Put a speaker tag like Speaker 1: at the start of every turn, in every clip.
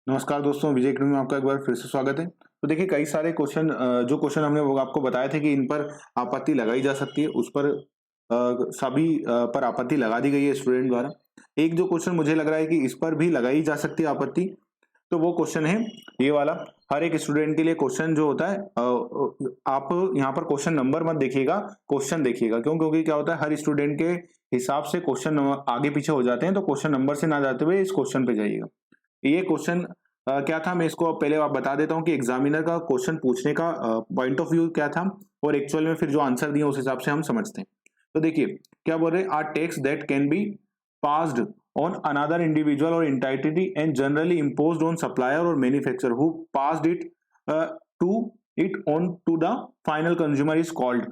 Speaker 1: नमस्कार दोस्तों, विजय अकेडमी में आपका एक बार फिर से स्वागत है। तो देखिए कई सारे क्वेश्चन जो क्वेश्चन हमने वो आपको बताए थे कि इन पर आपत्ति लगाई जा सकती है, उस पर सभी पर आपत्ति लगा दी गई है स्टूडेंट द्वारा। एक जो क्वेश्चन मुझे लग रहा है कि इस पर भी लगाई जा सकती है आपत्ति, तो वो क्वेश्चन है ये वाला। हर एक स्टूडेंट के लिए क्वेश्चन जो होता है आप यहाँ पर क्वेश्चन नंबर मत देखिएगा, क्वेश्चन देखिएगा। क्यों? क्योंकि क्या होता है हर स्टूडेंट के हिसाब से क्वेश्चन आगे पीछे हो जाते हैं, तो क्वेश्चन नंबर से ना जाते हुए इस क्वेश्चन पे जाइएगा। ये क्वेश्चन क्या था, मैं इसको पहले आप बता देता हूँ कि एग्जामिनर का क्वेश्चन पूछने का पॉइंट ऑफ व्यू क्या था और एक्चुअल में फिर जो आंसर दिए उस हिसाब से हम समझते हैं। तो देखिए क्या बोल रहे हैं, are tax that can be passed on another individual or entity and generally imposed on supplier or manufacturer who passed it to it on to the final consumer is called।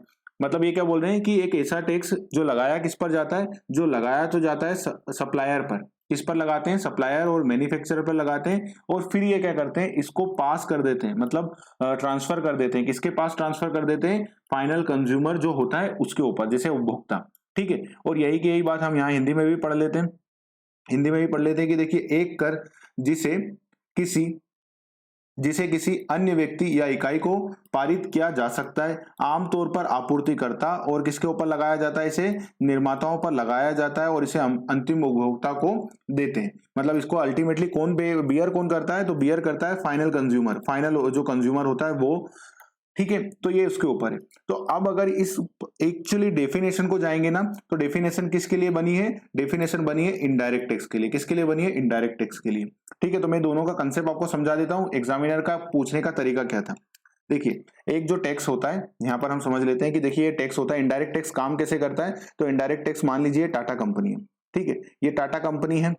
Speaker 1: मतलब ये क्या बोल रहे हैं कि एक ऐसा टैक्स जो लगाया किस पर जाता है, जो लगाया तो जाता है सप्लायर पर। किस पर लगाते हैं? सप्लायर और मैन्युफैक्चरर पर लगाते हैं, और फिर ये क्या करते हैं, इसको पास कर देते हैं, मतलब ट्रांसफर कर देते हैं। किसके पास ट्रांसफर कर देते हैं? फाइनल कंज्यूमर जो होता है उसके ऊपर, जैसे उपभोक्ता। ठीक है, और यही की यही बात हम यहाँ हिंदी में भी पढ़ लेते हैं। हिंदी में भी पढ़ लेते हैं कि देखिए एक कर जिसे किसी जिसे किसी अन्य व्यक्ति या इकाई को पारित किया जा सकता है, आमतौर पर आपूर्तिकर्ता, और किसके ऊपर लगाया जाता है? इसे निर्माताओं पर लगाया जाता है और इसे अंतिम उपभोक्ता को देते हैं। मतलब इसको अल्टीमेटली कौन बियर कौन करता है? तो बियर करता है फाइनल कंज्यूमर, फाइनल जो कंज्यूमर होता है वो। ठीक है, तो ये उसके ऊपर है। तो अब अगर इस एक्चुअली डेफिनेशन को जाएंगे ना, तो डेफिनेशन किसके लिए बनी है? डेफिनेशन बनी है इनडायरेक्ट टैक्स के लिए। किसके लिए बनी है? इनडायरेक्ट टैक्स के लिए। ठीक है, तो मैं दोनों का कंसेप्ट आपको समझा देता हूं, एग्जामिनर का पूछने का तरीका क्या था। देखिए एक जो टैक्स होता है, यहां पर हम समझ लेते हैं कि देखिए ये टैक्स होता है। इनडायरेक्ट टैक्स काम कैसे करता है? तो इनडायरेक्ट टैक्स मान लीजिए टाटा कंपनी है। ठीक है, ये टाटा कंपनी है।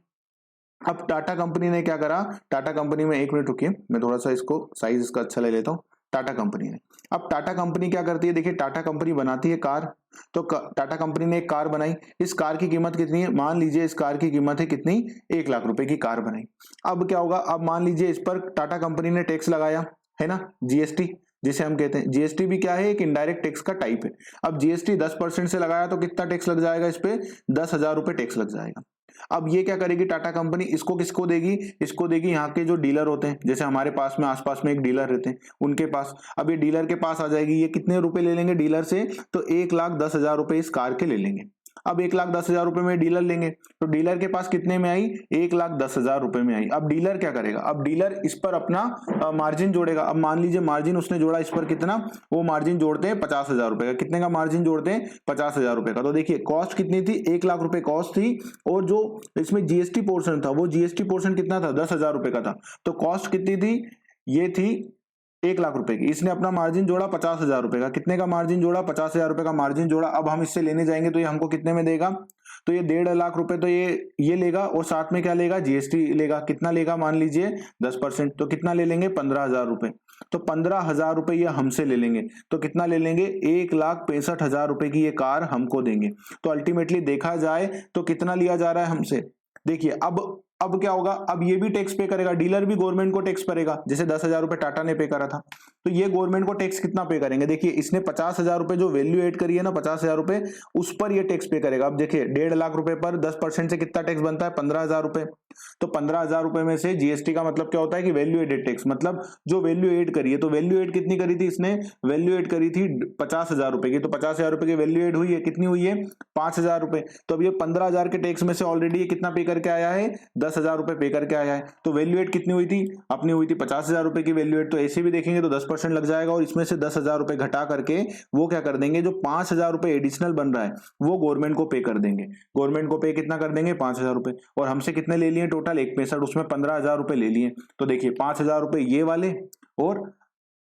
Speaker 1: अब टाटा कंपनी ने क्या करा? टाटा कंपनी में, एक मिनट रुकिए, मैं थोड़ा सा इसको साइज इसका अच्छा ले लेता हूं। टाटा कंपनी ने, अब टाटा कंपनी क्या करती है? देखिए टाटा कंपनी बनाती है कार। तो टाटा कंपनी ने एक कार बनाई। इस कार की कीमत कितनी है? मान लीजिए इस कार की कीमत है कितनी? 1 लाख रुपए की कार बनाई। अब क्या होगा? अब मान लीजिए इस पर टाटा कंपनी ने टैक्स लगाया, है ना, जीएसटी जिसे हम कहते हैं। जीएसटी भी क्या है? एक इनडायरेक्ट टैक्स का टाइप है। अब जीएसटी 10% से लगाया तो कितना टैक्स लग जाएगा? इस पे 10,000 रुपए टैक्स लग जाएगा। अब ये क्या करेगी टाटा कंपनी? इसको किसको देगी? इसको देगी यहाँ के जो डीलर होते हैं, जैसे हमारे पास में आसपास में एक डीलर रहते हैं उनके पास। अब ये डीलर के पास आ जाएगी। ये कितने रुपए ले लेंगे डीलर से? तो 1,10,000 रुपए इस कार के ले लेंगे। अब 1,10,000 रुपए में डीलर लेंगे, तो डीलर के पास कितने में आई? 1,10,000 रुपए में आई। अब डीलर क्या करेगा? अब डीलर इस पर अपना मार्जिन जोड़ेगा। अब मान लीजिए मार्जिन उसने जोड़ा इस पर कितना? वो मार्जिन जोड़ते हैं 50,000 रुपए का। कितने का मार्जिन जोड़ते हैं? 50,000 रुपए का। तो देखिए कॉस्ट कितनी थी? 1,00,000 रुपए कॉस्ट थी, और जो इसमें जीएसटी पोर्शन था, वो जीएसटी पोर्शन कितना था? 10,000 रुपए का था। तो कॉस्ट कितनी थी? ये थी 1,00,000 रुपए की। इसने अपना मार्जिन जोड़ा 50,000 रुपए का। कितने का मार्जिन जोड़ा? 50,000 रुपए का मार्जिन जोड़ा। अब हम इससे लेने जाएंगे तो ये हमको कितने में देगा? तो ये 1,50,000 रुपए तो ये लेगा, और साथ में क्या लेगा? जीएसटी लेगा। कितना लेगा? मान लीजिए 10%, तो कितना ले लेंगे? 15,000 रुपए। तो 15,000 रुपए ये हमसे ले लेंगे। तो कितना ले लेंगे? 1,65,000 रुपए की ये कार हमको देंगे। तो अल्टीमेटली देखा जाए तो कितना लिया जा रहा है हमसे? देखिए अब क्या होगा? अब ये भी टैक्स पे करेगा, डीलर भी गवर्नमेंट को टैक्स करेगा। जैसे 10,000 रुपए टाटा ने पे करा था, तो ये गवर्नमेंट को टैक्स कितना पे करेंगे? देखिए इसने 50,000 रुपए जो वैल्यू एड करी है ना, 50,000 रुपए, उस पर ये टैक्स पे करेगा। अब देखिए 1,50,000 रुपए पर 10% से कितना टैक्स बनता है? 15,000 रुपए। तो 15,000 रुपए में से जीएसटी का मतलब क्या होता है कि वैल्यू एडेड टैक्स, मतलब जो वैल्यू एड करी है। तो वैल्यू एड कितनी करी थी इसने? वैल्यू एड करी थी 50,000 रुपए की। तो 50,000 रुपए की वैल्यू एड हुई है, कितनी हुई है? 5,000 रुपए। तो अब ये 15,000 के टैक्स में से ऑलरेडी ये कितना पे करके आया है? 10,000 रुपए पे करके आया है। तो वैल्यू एड कितनी हुई थी? अपनी हुई थी 50,000 रुपए की वैल्यू एड। तो ऐसे भी देखेंगे तो 10% लग जाएगा, और इसमें से 10,000 रुपए घटा करके वो क्या कर देंगे? जो 5,000 रुपए एडिशनल बन रहा है वो गवर्नमेंट को पे कर देंगे। गवर्नमेंट को पे कितना कर देंगे? 5,000 रुपए। और हमसे कितने ले लिए टोटल? 1,65,000, उसमें 15,000 रुपए ले लिए। तो देखिए 5,000 रुपए ये वाले और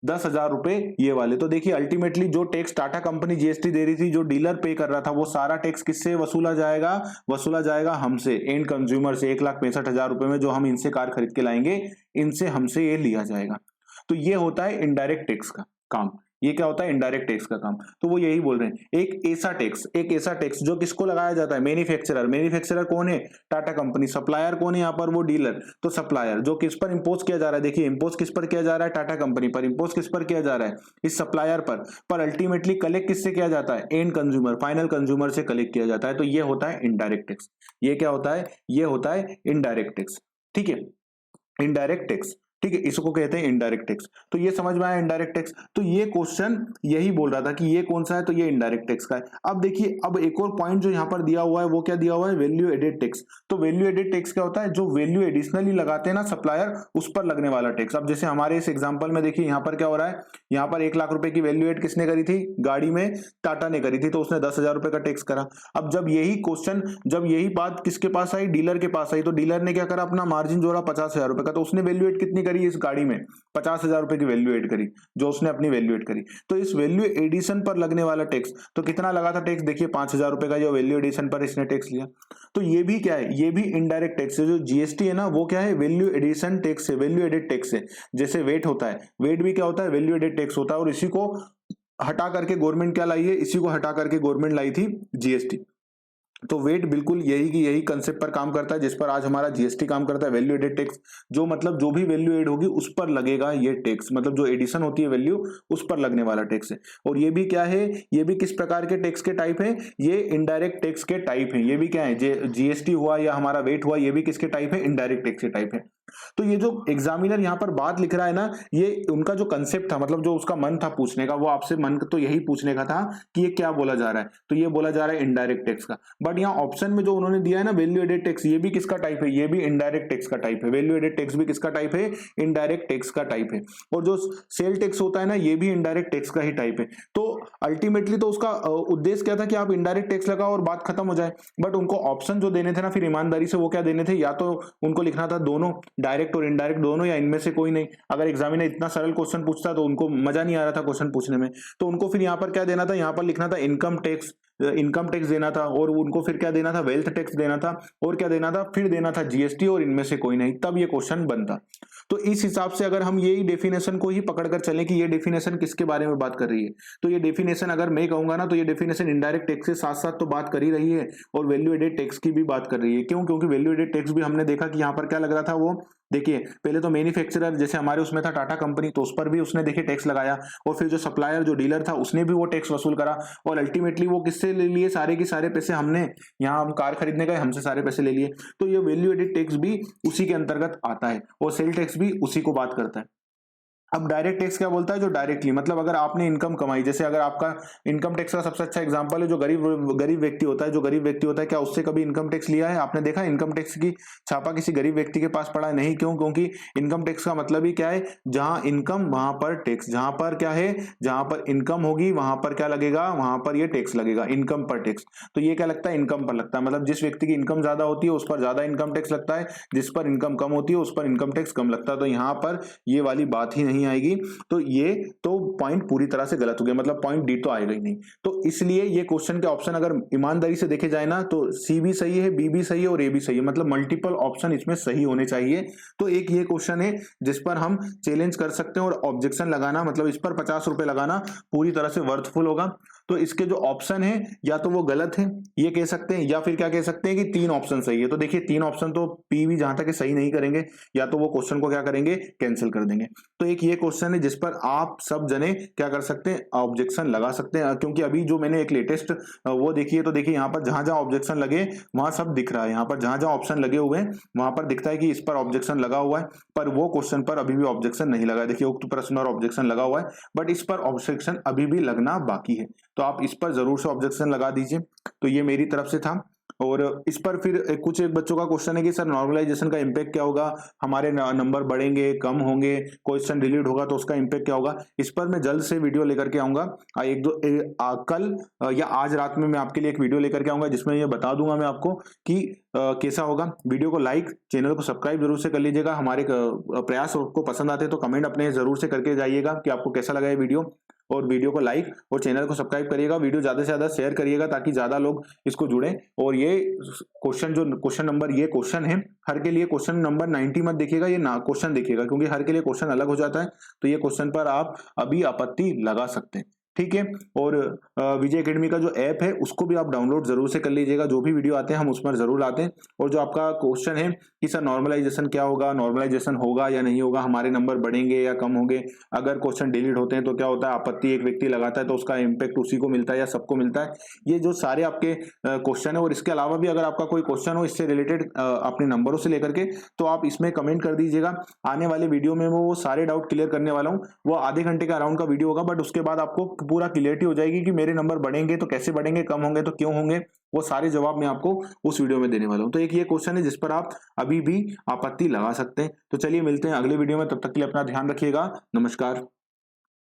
Speaker 1: 10,000 रुपए ये वाले। तो देखिए अल्टीमेटली जो टैक्स टाटा कंपनी जीएसटी दे रही थी, जो डीलर पे कर रहा था, वो सारा टैक्स किससे वसूला जाएगा? वसूला जाएगा हमसे, एंड कंज्यूमर से। 1,65,000 रुपए में जो हम इनसे कार खरीद के लाएंगे, इनसे हमसे ये लिया जाएगा। तो ये होता है इनडायरेक्ट टैक्स का काम। ये क्या होता है? इनडायरेक्ट टैक्स का काम। तो वो यही बोल रहे हैं, एक ऐसा टैक्स जो किसको लगाया जाता है? मैन्युफैक्चरर। मैन्युफैक्चरर कौन है? टाटा कंपनी। सप्लायर कौन है यहाँ पर? वो डीलर। तो सप्लायर जो किस पर इंपोज किया जा रहा है? देखिए इंपोज किस पर किया जा रहा है? टाटा कंपनी पर। इंपोज किस पर किया जा रहा है? इस सप्लायर पर अल्टीमेटली कलेक्ट किससे किया जाता है? एंड कंज्यूमर, फाइनल कंज्यूमर से कलेक्ट किया जाता है। तो ये होता है इनडायरेक्ट टैक्स। ये क्या होता है? ये होता है इनडायरेक्ट टैक्स। ठीक है, इनडायरेक्ट टैक्स, ठीक है, इसको कहते हैं इनडायरेक्ट टैक्स। तो ये समझ में आया इनडायरेक्ट टैक्स। तो ये क्वेश्चन यही बोल रहा था कि ये कौन सा है, तो ये इनडायरेक्ट टैक्स का है। अब देखिए, अब एक और पॉइंट जो यहाँ पर दिया हुआ है वो क्या दिया हुआ है, वैल्यू एडेड टैक्स। तो वैल्यू एडेड टैक्स क्या होता है, जो वैल्यू एडिशनली लगाते हैं ना सप्लायर, उस पर लगने वाला टैक्स। अब जैसे हमारे इस एग्जांपल में देखिए यहाँ पर क्या हो रहा है, यहाँ पर 1 लाख रुपए की वैल्यू एड किसने करी थी, गाड़ी में टाटा ने करी थी, तो उसने 10,000 रुपए का टैक्स करा। अब जब यही बात किसके पास आई, डीलर के पास आई, तो डीलर ने क्या करा, अपना मार्जिन जोड़ा 50,000 रुपए का, तो उसने वैल्यू एड कितनी करी इस गाड़ी में, 50,000 रुपए की वैल्यू एड करी, जो उसने अपनी वैल्यू एड करी। तो इस वैल्यू एडिशन पर लगने वाला टैक्स, तो कितना लगा था टैक्स, देखिए 5,000 रुपए का जो वैल्यू एडिशन पर इसने टैक्स लिया। तो ये भी क्या है, ये भी इनडायरेक्ट टैक्स है। जो जीएसटी है ना वो क्या है, वैल्यू एडिशन टैक्स है, वैल्यू एडेड टैक्स है। जैसे वेट होता है, वेट भी क्या होता है, वैल्यू एडेड टैक्स होता है। और इसी को हटा करके गवर्नमेंट क्या लाई है, इसी को हटा करके गवर्नमेंट लाई थी जीएसटी। तो वेट बिल्कुल यही की यही कंसेप्ट पर काम करता है जिस पर आज हमारा जीएसटी काम करता है, वैल्यू एडेड टैक्स। जो मतलब जो भी वैल्यू एड होगी उस पर लगेगा ये टैक्स, मतलब जो एडिशन होती है वैल्यू उस पर लगने वाला टैक्स है। और ये भी क्या है, ये भी किस प्रकार के टैक्स के टाइप है, ये इनडायरेक्ट टैक्स के टाइप है। ये भी क्या है, जीएसटी हुआ या हमारा वेट हुआ, ये भी किसके टाइप है, इनडायरेक्ट टैक्स के टाइप है। तो ये जो एग्जामिनर यहाँ पर बात लिख रहा है ना, ये उनका जो कंसेप्ट था, मतलब जो उसका मन था पूछने का, वो आपसे मन तो यही पूछने का था कि ये क्या बोला जा रहा है। तो ये बोला जा रहा है इनडायरेक्ट टैक्स का। बट यहाँ ऑप्शन में जो उन्होंने दिया है ना वैल्यू एडेड टैक्स, ये भी किसका टाइप है, ये भी इनडायरेक्ट टैक्स का टाइप है। वैल्यू एडेड टैक्स भी किसका टाइप है, इनडायरेक्ट टैक्स का टाइप है। और जो सेल टैक्स होता है ना, ये भी इनडायरेक्ट टैक्स का ही टाइप है। तो अल्टीमेटली तो उसका उद्देश्य क्या था कि आप इनडायरेक्ट टैक्स लगाओ और बात खत्म हो जाए। बट उनको ऑप्शन जो देने थे ना, फिर ईमानदारी से वो क्या देने थे, या तो उनको लिखना था दोनों, डायरेक्ट और इनडायरेक्ट दोनों, या इनमें से कोई नहीं। अगर एग्जामिनर इतना सरल क्वेश्चन पूछता तो उनको मजा नहीं आ रहा था क्वेश्चन पूछने में, तो उनको फिर यहाँ पर क्या देना था, यहाँ पर लिखना था इनकम टैक्स देना था, और उनको फिर क्या देना था, वेल्थ टैक्स देना था, और क्या देना था, फिर देना था जीएसटी, और इनमें से कोई नहीं, तब ये क्वेश्चन बनता। तो इस हिसाब से अगर हम यही डेफिनेशन को ही पकड़कर चलें कि ये डेफिनेशन किसके बारे में बात कर रही है, तो ये डेफिनेशन अगर मैं कहूंगा ना, तो ये डेफिनेशन इनडायरेक्ट टैक्स के साथ साथ तो बात कर ही रही है, और वैल्यू एडेड टैक्स की भी बात कर रही है। क्यों, क्योंकि वैल्यू एडेड टैक्स भी हमने देखा कि यहाँ पर क्या लग रहा था, वो देखिए पहले तो मैन्युफैक्चरर, जैसे हमारे उसमें था टाटा कंपनी, तो उस पर भी उसने देखिए टैक्स लगाया, और फिर जो सप्लायर जो डीलर था उसने भी वो टैक्स वसूल करा, और अल्टीमेटली वो किससे ले लिए, सारे के सारे पैसे हमने, यहाँ हम कार खरीदने गए, हमसे सारे पैसे ले लिए। तो ये वैल्यू एडेड टैक्स भी उसी के अंतर्गत आता है, और सेल टैक्स भी उसी को बात करता है। अब डायरेक्ट टैक्स क्या बोलता है, जो डायरेक्टली, मतलब अगर आपने इनकम कमाई, जैसे अगर आपका इनकम टैक्स का सबसे अच्छा एग्जांपल है जो गरीब व्यक्ति होता है, जो गरीब व्यक्ति होता है, क्या उससे कभी इनकम टैक्स लिया है आपने, देखा इनकम टैक्स की छापा किसी गरीब व्यक्ति के पास पड़ा है, नहीं। क्यों, क्योंकि इनकम टैक्स का मतलब ही क्या है, जहां इनकम वहां पर टैक्स, जहां पर क्या है, जहां पर इनकम होगी वहां पर क्या लगेगा, वहां पर ये टैक्स लगेगा, इनकम पर टैक्स। तो ये क्या लगता है, इनकम पर लगता है, मतलब जिस व्यक्ति की इनकम ज्यादा होती है उस पर ज्यादा इनकम टैक्स लगता है, जिस पर इनकम कम होती है उस पर इनकम टैक्स कम लगता है। तो यहाँ पर ये वाली बात ही नहीं आएगी। तो ये तो पॉइंट पूरी तरह से गलत हो गया, मतलब पॉइंट डी तो आएगा ही नहीं। तो इसलिए ये क्वेश्चन के ऑप्शन अगर ईमानदारी से देखे जाए ना, तो सी भी सही है, बी भी सही है, और ए भी सही है, मतलब मल्टीपल ऑप्शन इसमें सही होने चाहिए। तो एक ये क्वेश्चन है जिस पर हम चैलेंज कर सकते हैं, और ऑब्जेक्शन लगाना, मतलब इस पर 50 रुपए लगाना पूरी तरह से वर्थफुल होगा। तो इसके जो ऑप्शन है या तो वो गलत है ये कह सकते हैं, या फिर क्या कह सकते हैं कि 3 ऑप्शन सही है। तो देखिए 3 ऑप्शन तो पी भी जहां तक सही नहीं करेंगे, या तो वो क्वेश्चन को क्या करेंगे, कैंसिल कर देंगे। तो एक ये क्वेश्चन है जिस पर आप सब जने क्या कर सकते हैं, ऑब्जेक्शन लगा सकते हैं। क्योंकि अभी जो मैंने एक लेटेस्ट वो देखी है, तो देखिए यहाँ पर जहां जहां ऑब्जेक्शन लगे वहां सब दिख रहा है, यहाँ पर जहां जहां ऑप्शन लगे हुए हैं वहां पर दिखता है कि इस पर ऑब्जेक्शन लगा हुआ है, पर वो क्वेश्चन पर अभी भी ऑब्जेक्शन नहीं लगा है। देखिए उक्त प्रश्न पर ऑब्जेक्शन लगा हुआ है, बट इस पर ऑब्जेक्शन अभी भी लगना बाकी है, तो आप इस पर जरूर से ऑब्जेक्शन लगा दीजिए। तो ये मेरी तरफ से था। और इस पर फिर एक बच्चों का क्वेश्चन है कि सर नॉर्मलाइजेशन का इंपैक्ट क्या होगा, हमारे नंबर बढ़ेंगे, कम होंगे, क्वेश्चन डिलीट होगा तो उसका इंपैक्ट क्या होगा। इस पर मैं जल्द से वीडियो लेकर के आऊंगा, कल या आज रात में मैं आपके लिए एक वीडियो लेकर के आऊंगा जिसमें ये बता दूंगा मैं आपको कि कैसा होगा। वीडियो को लाइक, चैनल को सब्सक्राइब जरूर से कर लीजिएगा। हमारे प्रयास आपको पसंद आते हैं तो कमेंट अपने जरूर से करके जाइएगा कि आपको कैसा लगा ये वीडियो, और वीडियो को लाइक और चैनल को सब्सक्राइब करिएगा। वीडियो ज्यादा से ज्यादा शेयर करिएगा ताकि ज्यादा लोग इसको जुड़े। और ये क्वेश्चन नंबर ये क्वेश्चन है, हर के लिए क्वेश्चन नंबर 90 मत देखिएगा, ये ना क्वेश्चन देखिएगा, क्योंकि हर के लिए क्वेश्चन अलग हो जाता है। तो ये क्वेश्चन पर आप अभी आपत्ति लगा सकते हैं। ठीक है। और विजय एकेडमी का जो ऐप है उसको भी आप डाउनलोड जरूर से कर लीजिएगा। जो भी वीडियो आते हैं हम उस पर जरूर लाते हैं। और जो आपका क्वेश्चन है कि सर नॉर्मलाइजेशन क्या होगा, नॉर्मलाइजेशन होगा या नहीं होगा, हमारे नंबर बढ़ेंगे या कम होंगे, अगर क्वेश्चन डिलीट होते हैं तो क्या होता है, आपत्ति एक व्यक्ति लगाता है तो उसका इम्पैक्ट उसी को मिलता है या सबको मिलता है। ये जो सारे आपके क्वेश्चन है, और इसके अलावा भी अगर आपका कोई क्वेश्चन हो इससे रिलेटेड अपने नंबरों से लेकर के, तो आप इसमें कमेंट कर दीजिएगा। आने वाले वीडियो में वो सारे डाउट क्लियर करने वाला हूँ। वो आधे घंटे का अराउंड का वीडियो होगा, बट उसके बाद आपको पूरा क्लियरिटी हो जाएगी कि मेरे नंबर बढ़ेंगे तो कैसे बढ़ेंगे, कम होंगे तो क्यों होंगे। वो सारे जवाब मैं आपको उस वीडियो में देने वाला हूं। तो एक ये क्वेश्चन है जिस पर आप अभी भी आपत्ति लगा सकते हैं। तो चलिए मिलते हैं अगले वीडियो में, तब तक के लिए अपना ध्यान रखिएगा। नमस्कार।